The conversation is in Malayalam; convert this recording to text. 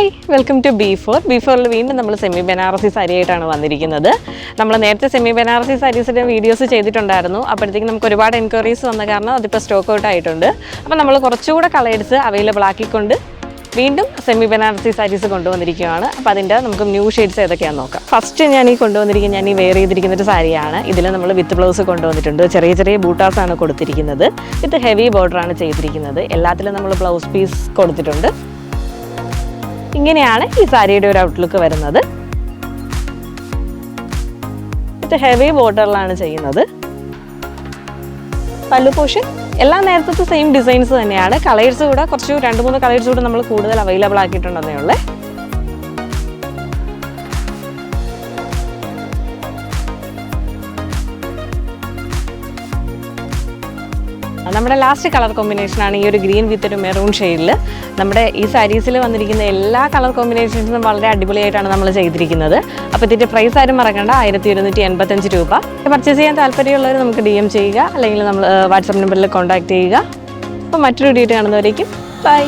ഹായ്, വെൽക്കം ടു B4 വീണ്ടും നമ്മൾ സെമി ബനാറസി സാരി ആയിട്ടാണ് വന്നിരിക്കുന്നത്. നമ്മൾ നേരത്തെ സെമി ബനാറസി സാരീസിൻ്റെ വീഡിയോസ് ചെയ്തിട്ടുണ്ടായിരുന്നു. അപ്പോഴത്തേക്കും നമുക്ക് ഒരുപാട് എൻക്വയറീസ് വന്ന കാരണം അതിപ്പോൾ സ്റ്റോക്ക് ഔട്ട് ആയിട്ടുണ്ട്. അപ്പോൾ നമ്മൾ കുറച്ചുകൂടെ കളേഴ്സ് അവൈലബിൾ ആക്കിക്കൊണ്ട് വീണ്ടും സെമി ബനാറസി സാരീസ് കൊണ്ടുവന്നിരിക്കുകയാണ്. അപ്പോൾ അതിൻ്റെ നമുക്ക് ന്യൂ ഷെയ്ഡ്സ് ഏതൊക്കെയാണെന്ന് നോക്കാം. ഫസ്റ്റ് ഞാൻ ഈ വെയർ ചെയ്തിരിക്കുന്ന ഒരു സാരിയാണ്. ഇതിൽ നമ്മൾ വിത്ത് ബ്ലൗസ് കൊണ്ടുവന്നിട്ടുണ്ട്. ചെറിയ ചെറിയ ബൂട്ടാസാണ് കൊടുത്തിരിക്കുന്നത്. വിത്ത് ഹെവി ബോർഡറാണ് ചെയ്തിരിക്കുന്നത്. എല്ലാത്തിലും നമ്മൾ ബ്ലൗസ് പീസ് കൊടുത്തിട്ടുണ്ട്. ഇങ്ങനെയാണ് ഈ സാരിയുടെ ഒരു ഔട്ട്ലുക്ക് വരുന്നത്. ഇത് ഹെവി ബോർഡറിലാണ് ചെയ്യുന്നത്. പല്ലു പോർഷൻ എല്ലാം നേരത്തെ സെയിം ഡിസൈൻസ് തന്നെയാണ്. കളേഴ്സ് കൂടെ കുറച്ച് 2-3 കളേഴ്സ് കൂടെ നമ്മൾ കൂടുതൽ അവൈലബിൾ ആക്കിയിട്ടുണ്ടെന്നേ ഉള്ളേ. നമ്മുടെ ലാസ്റ്റ് കളർ കോമ്പിനേഷനാണ് ഈ ഒരു ഗ്രീൻ വിത്ത് ഒരു മെറൂൺ ഷെയ്ഡിൽ. നമ്മുടെ ഈ സാരീസിൽ വന്നിരിക്കുന്ന എല്ലാ കളർ കോമ്പിനേഷൻസും വളരെ അടിപൊളിയായിട്ടാണ് നമ്മൾ ചെയ്തിരിക്കുന്നത്. അപ്പോൾ ഇതിൻ്റെ പ്രൈസ് ആരും മറക്കണ്ട, 1285 രൂപ. പർച്ചേസ് ചെയ്യാൻ താല്പര്യമുള്ളവർ നമുക്ക് DM ചെയ്യുക, അല്ലെങ്കിൽ നമ്മൾ വാട്സാപ്പ് നമ്പറിൽ കോൺടാക്ട് ചെയ്യുക. അപ്പോൾ മറ്റൊരു വീഡിയോ കാണുന്നവരേക്കും ബൈ.